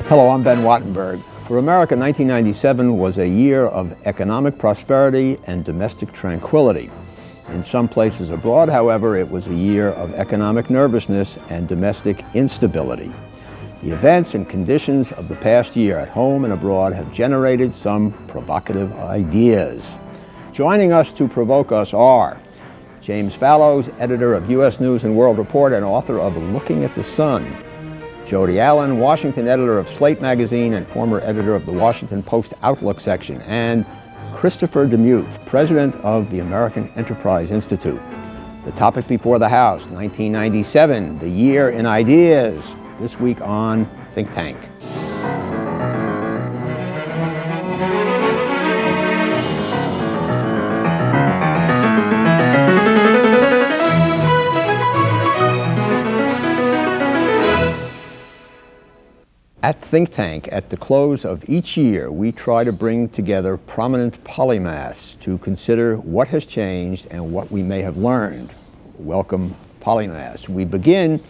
Hello, I'm Ben Wattenberg. For America, 1997 was a year of economic prosperity and domestic tranquility. In some places abroad, however, it was a year of economic nervousness and domestic instability. The events and conditions of the past year at home and abroad have generated some provocative ideas. Joining us to provoke us are James Fallows, editor of U.S. News and World Report and author of Looking at the Sun; Jodie Allen, Washington editor of Slate magazine and former editor of the Washington Post Outlook section; and Christopher DeMuth, president of the American Enterprise Institute. The topic before the House, 1997, the year in ideas, this week on Think Tank. At Think Tank, at the close of each year, we try to bring together prominent polymaths to consider what has changed and what we may have learned. Welcome, polymaths. We begin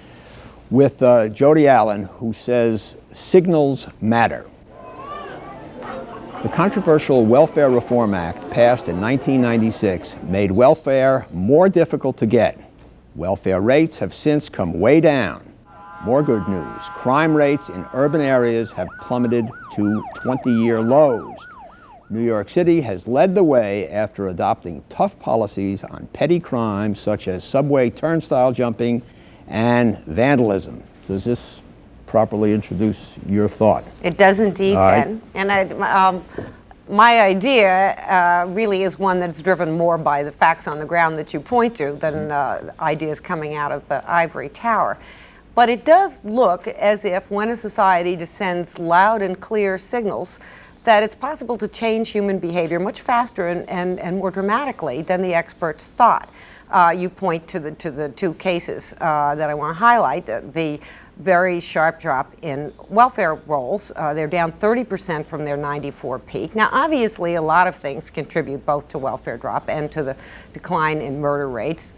with Jodie Allen, who says signals matter. The controversial Welfare Reform Act, passed in 1996, made welfare more difficult to get. Welfare rates have since come way down. More good news. Crime rates in urban areas have plummeted to 20-year lows. New York City has led the way after adopting tough policies on petty crimes such as subway turnstile jumping and vandalism. Does this properly introduce your thought? It does indeed, Ben. And my idea really is one that's driven more by the facts on the ground that you point to than ideas coming out of the ivory tower. But it does look as if when a society sends loud and clear signals that it's possible to change human behavior much faster and more dramatically than the experts thought. You point to the two cases that I want to highlight, the very sharp drop in welfare rolls. They're down 30% from their 94 peak. Now, obviously, a lot of things contribute both to welfare drop and to the decline in murder rates.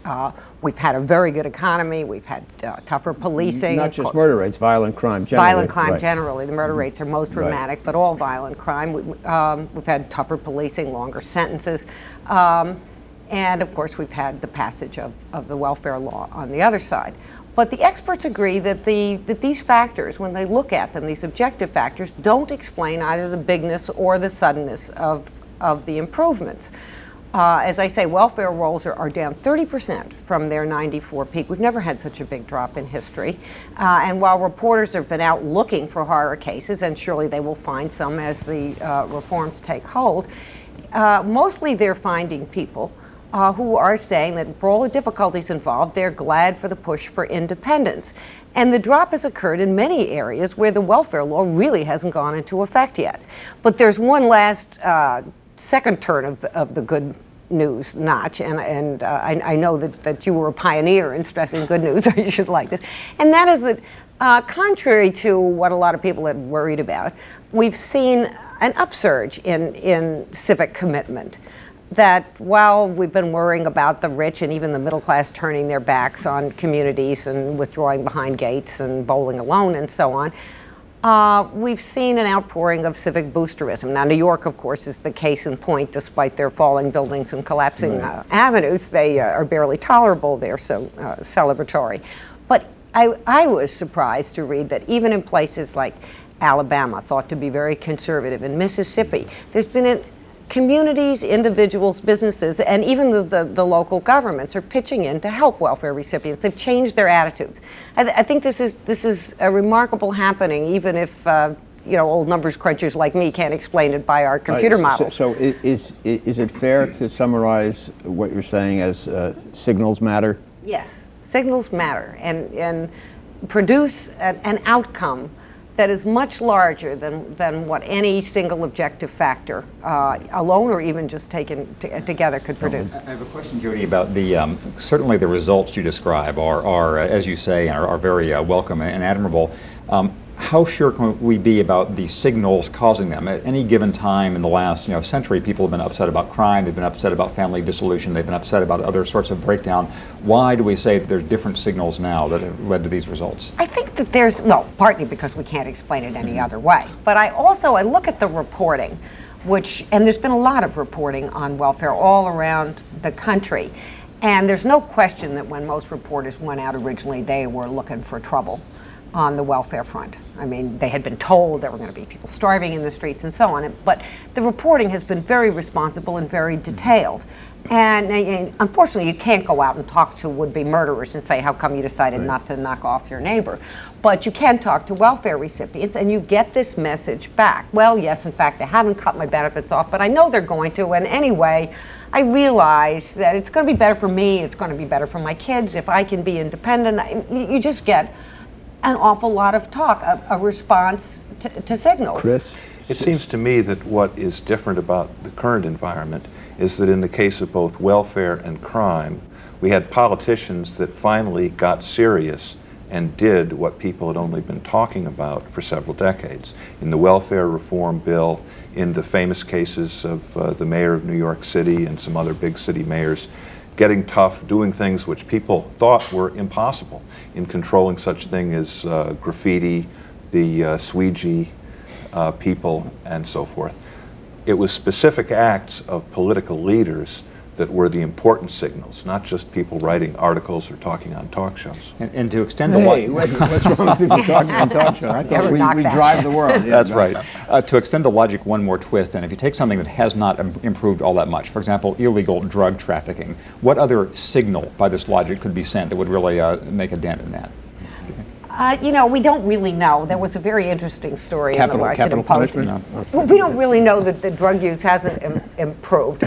We've had a very good economy. We've had tougher policing. Not just murder rates, violent crime generally. Violent crime generally. The murder rates are most dramatic, but all violent crime. We've had tougher policing, longer sentences. And of course, we've had the passage of the welfare law on the other side. But the experts agree that these factors, when they look at them, these objective factors, don't explain either the bigness or the suddenness of the improvements. As I say, welfare rolls are down 30% from their 94 peak. We've never had such a big drop in history. And while reporters have been out looking for horror cases, and surely they will find some as the reforms take hold, mostly they're finding people who are saying that for all the difficulties involved, they're glad for the push for independence. And the drop has occurred in many areas where the welfare law really hasn't gone into effect yet. But there's one last second turn of the good news notch, and I know that you were a pioneer in stressing good news, or you should like this, and that is that contrary to what a lot of people had worried about, we've seen an upsurge in civic commitment. That while we've been worrying about the rich and even the middle class turning their backs on communities and withdrawing behind gates and bowling alone and so on, we've seen an outpouring of civic boosterism. Now, New York, of course, is the case in point. Despite their falling buildings and collapsing avenues, they are barely tolerable. They're so celebratory. But I was surprised to read that even in places like Alabama, thought to be very conservative, in Mississippi, there's been communities, individuals, businesses, and even the local governments are pitching in to help welfare recipients. They've changed their attitudes. I think this is a remarkable happening, even if old numbers crunchers like me can't explain it by our computer models. So is it fair to summarize what you're saying as signals matter? Yes, signals matter and produce an outcome that is much larger than what any single objective factor alone or even just taken together could produce. I have a question, Jodie, about the certainly the results you describe are as you say, are very welcome and admirable. how sure can we be about the signals causing them? At any given time in the last century, people have been upset about crime, they've been upset about family dissolution, they've been upset about other sorts of breakdown. Why do we say that there's different signals now that have led to these results? I think that partly because we can't explain it any other way. But I look at the reporting, and there's been a lot of reporting on welfare all around the country. And there's no question that when most reporters went out originally, they were looking for trouble on the welfare front. I mean, they had been told there were going to be people starving in the streets and so on. But the reporting has been very responsible and very detailed. And unfortunately, you can't go out and talk to would-be murderers and say, how come you decided not to knock off your neighbor? But you can talk to welfare recipients, and you get this message back. Well, yes, in fact, they haven't cut my benefits off, but I know they're going to. And anyway, I realize that it's going to be better for me. It's going to be better for my kids if I can be independent. You just get an awful lot of talk, a response to signals. Chris? It seems to me that what is different about the current environment is that in the case of both welfare and crime, we had politicians that finally got serious and did what people had only been talking about for several decades. In the welfare reform bill, in the famous cases of the mayor of New York City and some other big city mayors, getting tough, doing things which people thought were impossible in controlling such thing as graffiti, the Sweegie people, and so forth. It was specific acts of political leaders that were the important signals, not just people writing articles or talking on talk shows. And to extend the what's wrong with people talking on talk shows? I thought we drive the world. That's right. To extend the logic one more twist, and if you take something that has not improved all that much, for example, illegal drug trafficking, what other signal by this logic could be sent that would really make a dent in that? We don't really know. There was a very interesting story in the Washington Post. Punishment? We don't really know that the drug use hasn't improved.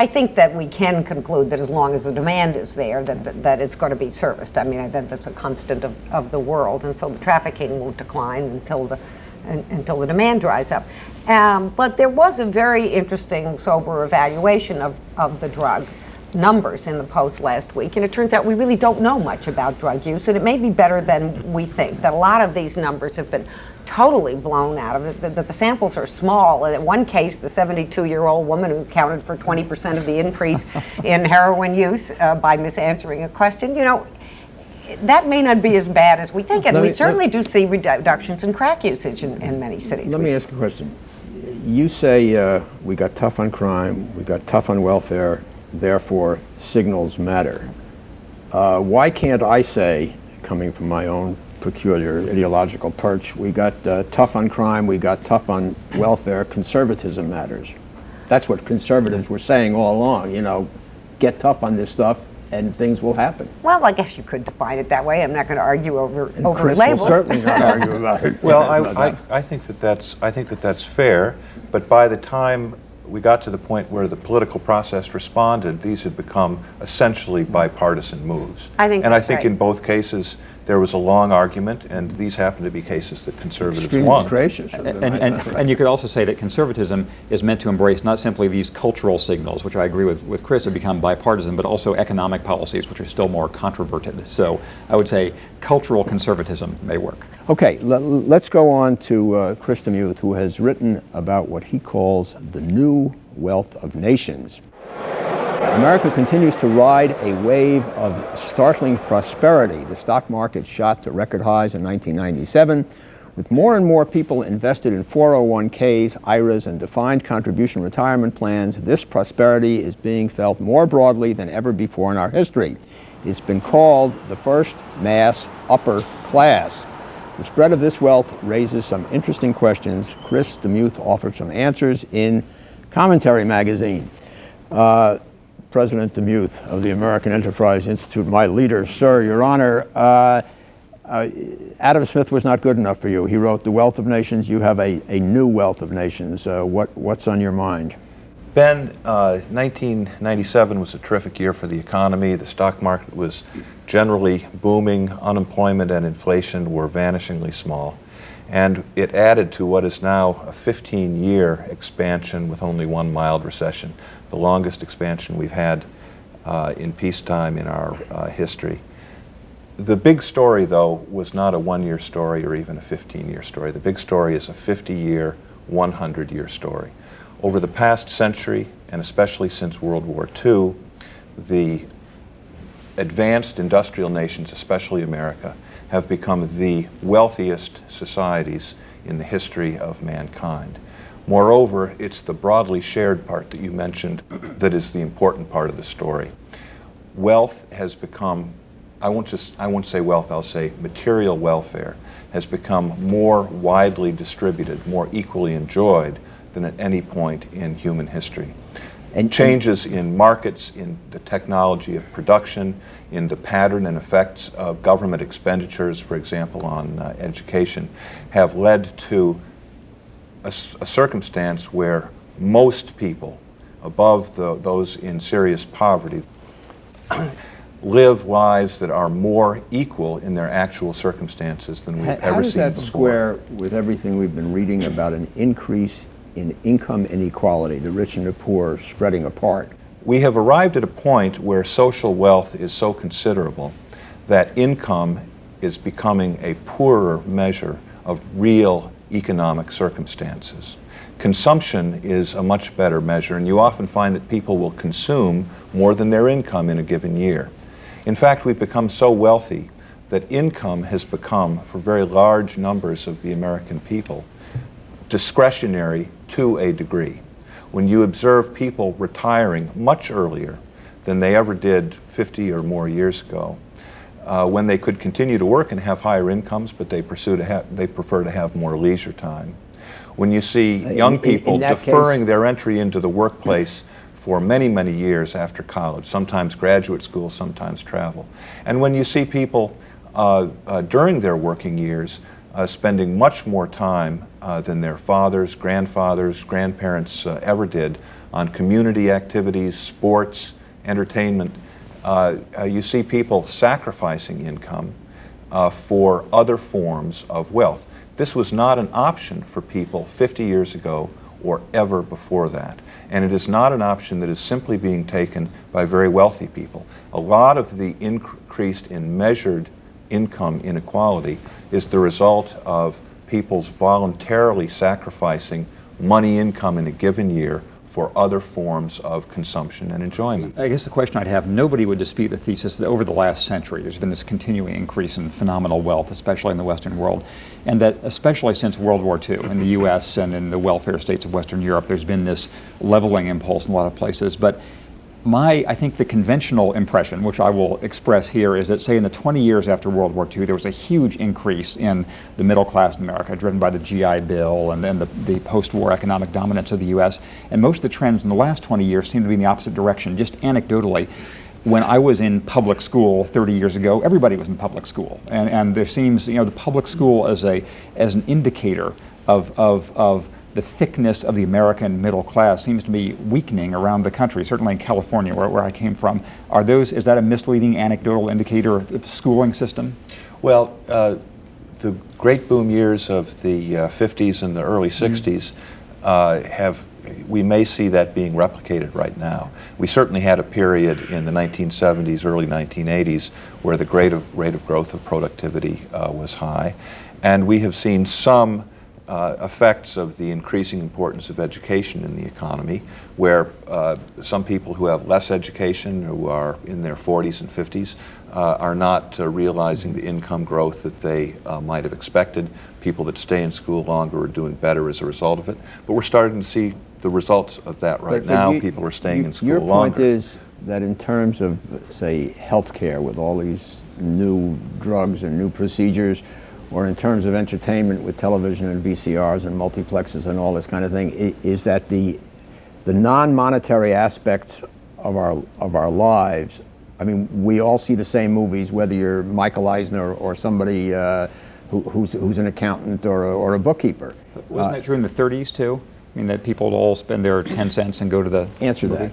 I think that we can conclude that as long as the demand is there, that it's going to be serviced. I mean, that's a constant of the world, and so the trafficking won't decline until the demand dries up. But there was a very interesting, sober evaluation of the drug numbers in the Post last week, and it turns out we really don't know much about drug use, and it may be better than we think, that a lot of these numbers have been totally blown out of it, that the samples are small. And in one case, the 72-year-old woman who accounted for 20% of the increase in heroin use by misanswering a question, that may not be as bad as we think, and we certainly do see reductions in crack usage in many cities. Let me ask a question. You say we got tough on crime, we got tough on welfare, therefore signals matter. Why can't I say, coming from my own peculiar ideological perch, we got tough on crime, we got tough on welfare, conservatism matters? That's what conservatives were saying all along, get tough on this stuff and things will happen. Well, I guess you could define it that way. I'm not going to argue over Chris labels. will certainly not argue about it. Well, I think that's fair, but by the time we got to the point where the political process responded, these had become essentially bipartisan moves. I think in both cases there was a long argument, and these happen to be cases that conservatives Extremely won. gracious. And you could also say that conservatism is meant to embrace not simply these cultural signals, which I agree with Chris, have become bipartisan, but also economic policies, which are still more controverted. So I would say cultural conservatism may work. Okay, let's go on to Chris DeMuth, who has written about what he calls the new wealth of nations. America continues to ride a wave of startling prosperity. The stock market shot to record highs in 1997, with more and more people invested in 401ks, IRAs, and defined contribution retirement plans. This prosperity is being felt more broadly than ever before in our history. It's been called the first mass upper class. The spread of this wealth raises some interesting questions. Chris DeMuth offered some answers in Commentary magazine. President DeMuth of the American Enterprise Institute, my leader, sir, Your Honor, Adam Smith was not good enough for you. He wrote The Wealth of Nations. You have a new wealth of nations. What's on your mind? Ben, 1997 was a terrific year for the economy. The stock market was generally booming. Unemployment and inflation were vanishingly small. And it added to what is now a 15-year expansion with only one mild recession, the longest expansion we've had in peacetime in our history. The big story, though, was not a 1-year story or even a 15-year story. The big story is a 50-year, 100-year story. Over the past century, and especially since World War II, the advanced industrial nations, especially America, have become the wealthiest societies in the history of mankind. Moreover, it's the broadly shared part that you mentioned that is the important part of the story. Wealth has become, I won't say wealth, I'll say material welfare has become more widely distributed, more equally enjoyed than at any point in human history. And changes in markets, in the technology of production, in the pattern and effects of government expenditures, for example, on education, have led to a circumstance where most people, above those in serious poverty, live lives that are more equal in their actual circumstances than we've ever seen before. How does that square with everything we've been reading about an increase in income inequality, the rich and the poor spreading apart? We have arrived at a point where social wealth is so considerable that income is becoming a poorer measure of real economic circumstances. Consumption is a much better measure, and you often find that people will consume more than their income in a given year. In fact, we've become so wealthy that income has become, for very large numbers of the American people, discretionary to a degree. When you observe people retiring much earlier than they ever did 50 or more years ago, when they could continue to work and have higher incomes, but they prefer to have more leisure time. When you see young people deferring their entry into the workplace for many, many years after college, sometimes graduate school, sometimes travel. And when you see people during their working years spending much more time than their fathers, grandfathers, grandparents ever did on community activities, sports, entertainment, you see people sacrificing income for other forms of wealth. This was not an option for people 50 years ago or ever before that. And it is not an option that is simply being taken by very wealthy people. A lot of the increased in measured income inequality is the result of people's voluntarily sacrificing money income in a given year for other forms of consumption and enjoyment. I guess the question I'd have, nobody would dispute the thesis that over the last century there's been this continuing increase in phenomenal wealth, especially in the Western world, and that especially since World War II in the US and in the welfare states of Western Europe, there's been this leveling impulse in a lot of places. But I think the conventional impression, which I will express here, is that, say, in the 20 years after World War II, there was a huge increase in the middle class in America, driven by the GI Bill and then the post-war economic dominance of the U.S. And most of the trends in the last 20 years seem to be in the opposite direction. Just anecdotally, when I was in public school 30 years ago, everybody was in public school. And there seems, the public school as an indicator of the thickness of the American middle class seems to be weakening around the country, certainly in California, where I came from. Is that a misleading anecdotal indicator of the schooling system? Well, the great boom years of the 50s and the early 60s we may see that being replicated right now. We certainly had a period in the 1970s, early 1980s, where the rate of growth of productivity was high. And we have seen some effects of the increasing importance of education in the economy, where some people who have less education, who are in their 40s and 50s, are not realizing the income growth that they might have expected. People that stay in school longer are doing better as a result of it. But we're starting to see the results of that right now. People are staying in school longer. Your point is that in terms of, say, healthcare with all these new drugs and new procedures, or in terms of entertainment with television and VCRs and multiplexes and all this kind of thing, is that the non-monetary aspects of our lives, I mean, we all see the same movies, whether you're Michael Eisner or somebody who's an accountant or a bookkeeper. Wasn't that true in the 30s too? I mean, that people would all spend their 10 cents and go to the answer movie?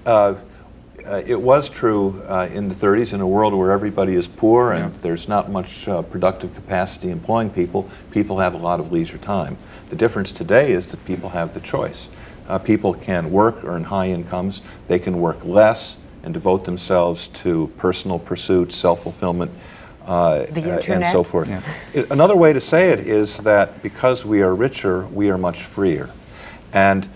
That. It was true in the 30s, in a world where everybody is poor and there's not much productive capacity employing people. People have a lot of leisure time. The difference today is that people have the choice. People can work, earn high incomes. They can work less and devote themselves to personal pursuits, self-fulfillment, and so forth. Yeah. Another way to say it is that because we are richer, we are much freer. And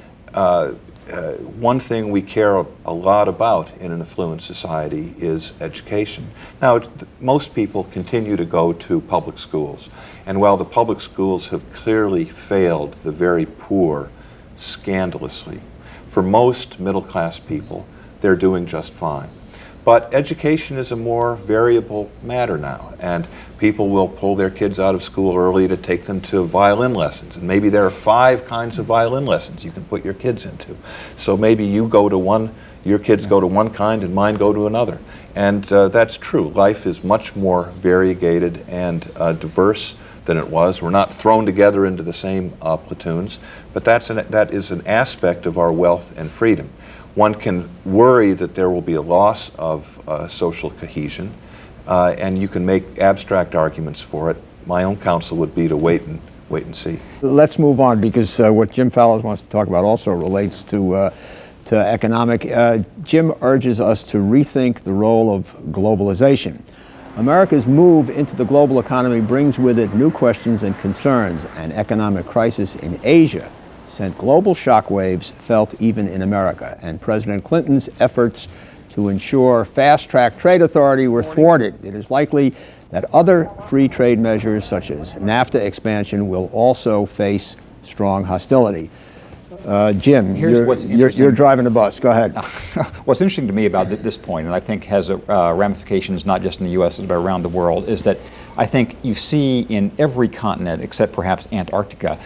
one thing we care a lot about in an affluent society is education. Now, most people continue to go to public schools. And while the public schools have clearly failed the very poor scandalously, for most middle-class people, they're doing just fine. But education is a more variable matter now, and people will pull their kids out of school early to take them to violin lessons. And maybe there are 5 kinds of violin lessons you can put your kids into. So maybe you go to one, your kids go to one kind, and mine go to another. And that's true. Life is much more variegated and diverse than it was. We're not thrown together into the same platoons, but that is an aspect of our wealth and freedom. One can worry that there will be a loss of social cohesion, and you can make abstract arguments for it. My own counsel would be to wait and see. Let's move on, because what Jim Fallows wants to talk about also relates to economic. Jim urges us to rethink the role of globalization. America's move into the global economy brings with it new questions and concerns. An economic crisis in Asia sent global shockwaves felt even in America, and President Clinton's efforts to ensure fast-track trade authority were thwarted. It is likely that other free trade measures, such as NAFTA expansion, will also face strong hostility. Jim, you're driving the bus. Go ahead. What's interesting to me about this point, and I think has ramifications not just in the U.S. but around the world, is that I think you see in every continent, except perhaps Antarctica,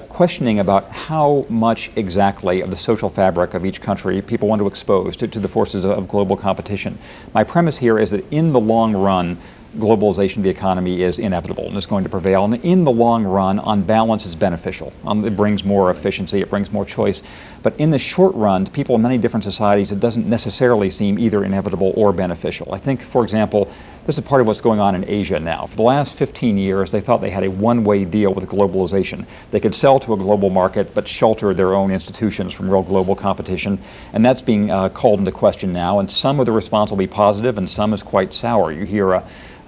questioning about how much exactly of the social fabric of each country people want to expose to the forces of global competition. My premise here is that in the long run, globalization of the economy is inevitable and is going to prevail. And in the long run, on balance, is beneficial. It brings more efficiency, it brings more choice. But in the short run, to people in many different societies, it doesn't necessarily seem either inevitable or beneficial. I think, for example, this is part of what's going on in Asia now. For the last 15 years, they thought they had a one-way deal with globalization. They could sell to a global market, but shelter their own institutions from real global competition. And that's being called into question now. And some of the response will be positive, and some is quite sour. You hear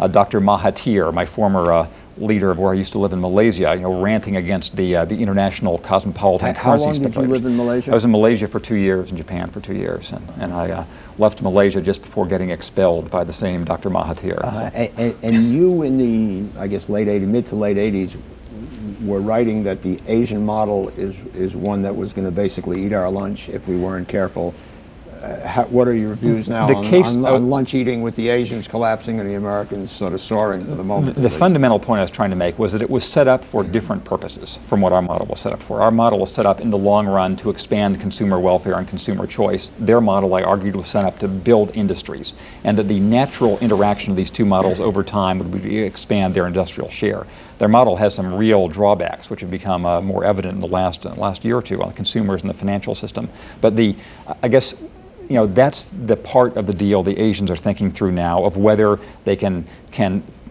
Dr. Mahathir, my former leader of where I used to live in Malaysia, ranting against the international cosmopolitan currency speculators. How long did you live in Malaysia? I was in Malaysia for 2 years, in Japan for 2 years, and I left Malaysia just before getting expelled by the same Dr. Mahathir. And you, in the, I guess, mid to late 80s, were writing that the Asian model is one that was going to basically eat our lunch if we weren't careful. What are your views now on lunch eating, with the Asians collapsing and the Americans sort of soaring for the moment? The fundamental point I was trying to make was that it was set up for different purposes from what our model was set up for. Our model was set up in the long run to expand consumer welfare and consumer choice. Their model, I argued, was set up to build industries, and that the natural interaction of these two models over time would be to expand their industrial share. Their model has some real drawbacks, which have become more evident in the last year or two on the consumers and the financial system. But I guess, that's the part of the deal the Asians are thinking through now, of whether they can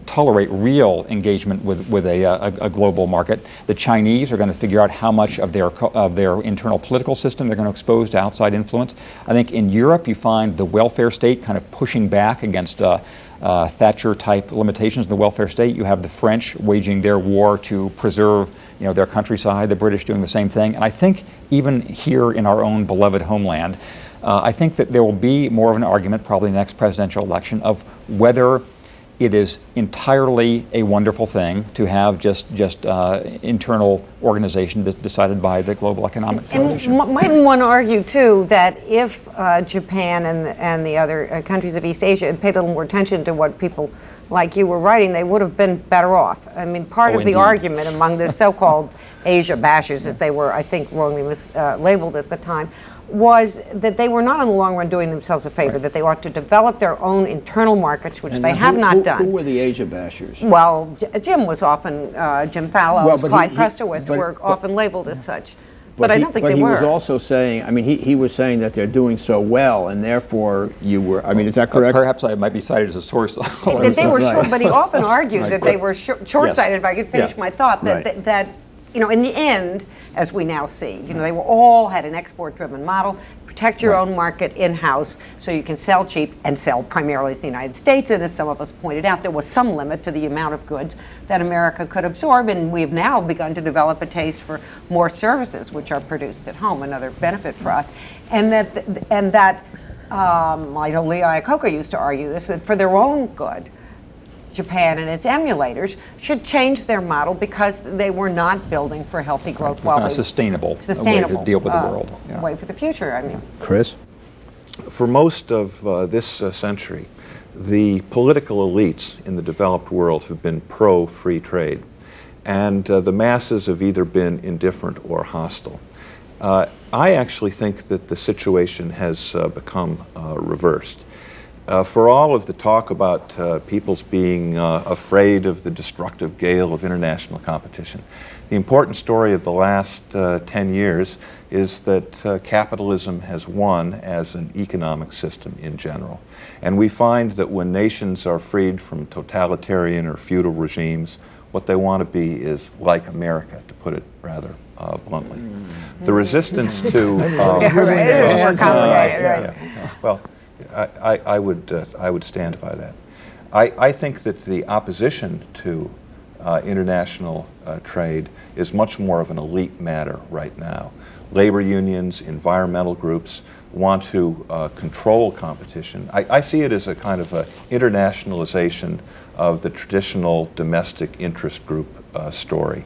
tolerate real engagement with a global market. The Chinese are going to figure out how much of their internal political system they're going to expose to outside influence. I think in Europe you find the welfare state kind of pushing back against Thatcher-type limitations in the welfare state. You have the French waging their war to preserve their countryside, the British doing the same thing. And I think even here in our own beloved homeland, I think that there will be more of an argument, probably in the next presidential election, of whether it is entirely a wonderful thing to have just internal organization decided by the global economic coalition. And might one argue too that if Japan and the other countries of East Asia had paid a little more attention to what people like you were writing, they would have been better off. I mean, part of the argument among the so-called Asia bashers, as they were, I think, wrongly labeled at the time, was that they were not in the long run doing themselves a favor, that they ought to develop their own internal markets, which they have not done. Who were the Asia bashers? Well, Jim was often, Jim Fallows, Clyde Prestowitz were often labeled as such. But I don't think they were. But he was also saying, he was saying that they're doing so well, and therefore you were, is that correct? Perhaps I might be cited as a source. That they were short, but he often argued that they were short-sighted, if I could finish my thought, that in the end, as we now see, they were all had an export-driven model, Protect your own market in-house so you can sell cheap and sell primarily to the United States. And as some of us pointed out, there was some limit to the amount of goods that America could absorb. And we've now begun to develop a taste for more services which are produced at home, another benefit for us. And that I know Lee Iacocca used to argue this, that for their own good, Japan and its emulators should change their model because they were not building for healthy growth while they sustainable way to deal with the world. Yeah. Way for the future, I mean. Chris? For most of this century, the political elites in the developed world have been pro-free trade, and the masses have either been indifferent or hostile. I actually think that the situation has become reversed. For all of the talk about people's being afraid of the destructive gale of international competition, the important story of the last 10 years is that capitalism has won as an economic system in general. And we find that when nations are freed from totalitarian or feudal regimes, what they want to be is like America, to put it rather bluntly. The resistance to... More complicated, right? Well, I would stand by that. I think that the opposition to international trade is much more of an elite matter right now. Labor unions, environmental groups want to control competition. I see it as a kind of a internationalization of the traditional domestic interest group story.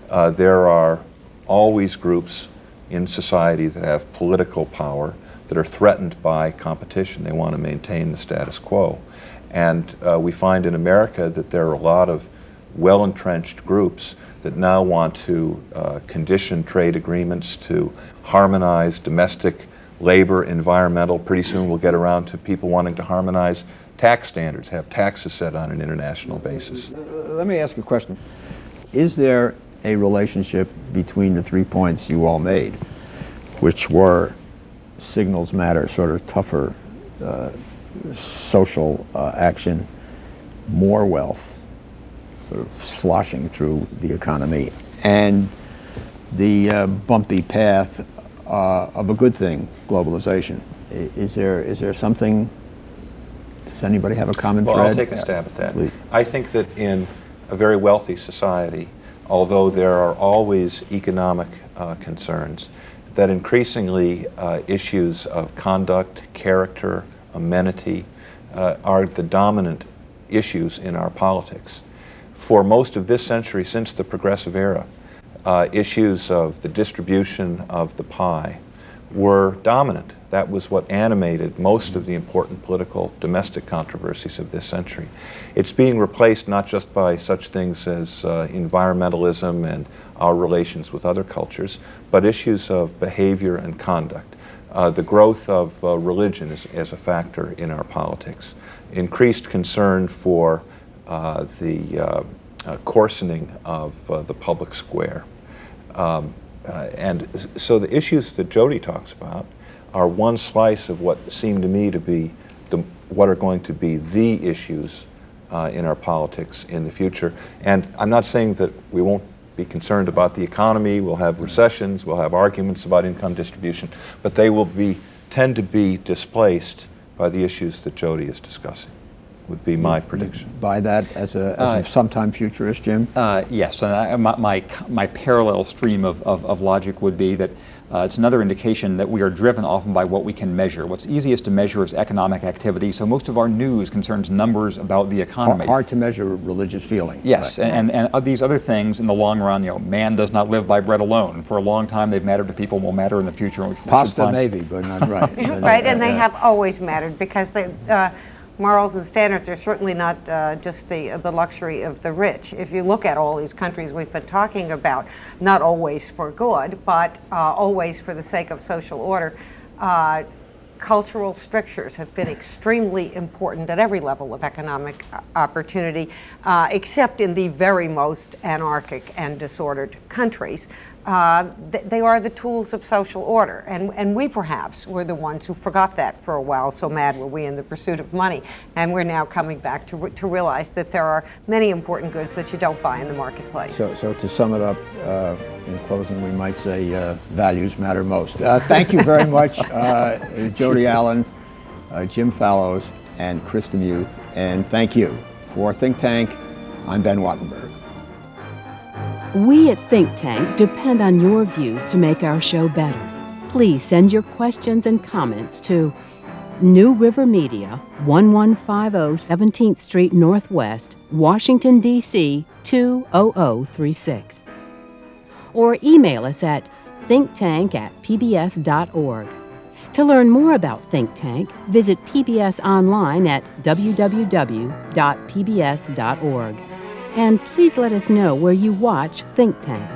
There are always groups in society that have political power that are threatened by competition. They want to maintain the status quo. And we find in America that there are a lot of well-entrenched groups that now want to condition trade agreements to harmonize domestic, labor, environmental. Pretty soon we'll get around to people wanting to harmonize tax standards, have taxes set on an international basis. Let me ask you a question. Is there a relationship between the 3 points you all made, which were signals matter, sort of tougher social action, more wealth, sort of sloshing through the economy, and the bumpy path of a good thing, globalization? Is there something? Does anybody have a common thread? Well, I'll take a stab at that. Please. I think that in a very wealthy society, although there are always economic concerns, that increasingly issues of conduct, character, amenity are the dominant issues in our politics. For most of this century, since the Progressive Era, issues of the distribution of the pie were dominant. That was what animated most of the important political domestic controversies of this century. It's being replaced not just by such things as environmentalism and our relations with other cultures, but issues of behavior and conduct. The growth of religion as a factor in our politics. Increased concern for the coarsening of the public square. And so the issues that Jodie talks about are one slice of what seem to me to be what are going to be the issues in our politics in the future. And I'm not saying that we won't be concerned about the economy, we'll have recessions, we'll have arguments about income distribution, but they will tend to be displaced by the issues that Jodie is discussing, would be my prediction. Buy that as a sometime futurist, Jim? Yes, and my parallel stream of logic would be that it's another indication that we are driven often by what we can measure. What's easiest to measure is economic activity, so most of our news concerns numbers about the economy. Hard to measure religious feeling. Yes, right. and these other things in the long run, man does not live by bread alone. For a long time they've mattered to people, will matter in the future. Pasta maybe, but not right. Right, and they have always mattered because morals and standards are certainly not just the luxury of the rich. If you look at all these countries we've been talking about, not always for good, but always for the sake of social order, cultural strictures have been extremely important at every level of economic opportunity, except in the very most anarchic and disordered countries. they are the tools of social order. And we perhaps were the ones who forgot that for a while, so mad were we in the pursuit of money. And we're now coming back to realize that there are many important goods that you don't buy in the marketplace. So to sum it up, in closing, we might say values matter most. Thank you very much, Jodie Allen, Jim Fallows, and Chris DeMuth. And thank you. For Think Tank, I'm Ben Wattenberg. We at Think Tank depend on your views to make our show better. Please send your questions and comments to New River Media, 1150 17th Street Northwest, Washington, D.C. 20036. Or email us at thinktank@pbs.org. To learn more about Think Tank, visit PBS online at www.pbs.org. And please let us know where you watch Think Tank.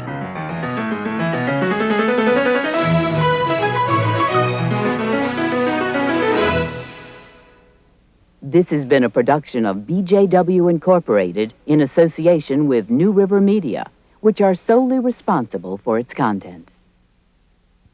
This has been a production of BJW Incorporated in association with New River Media, which are solely responsible for its content.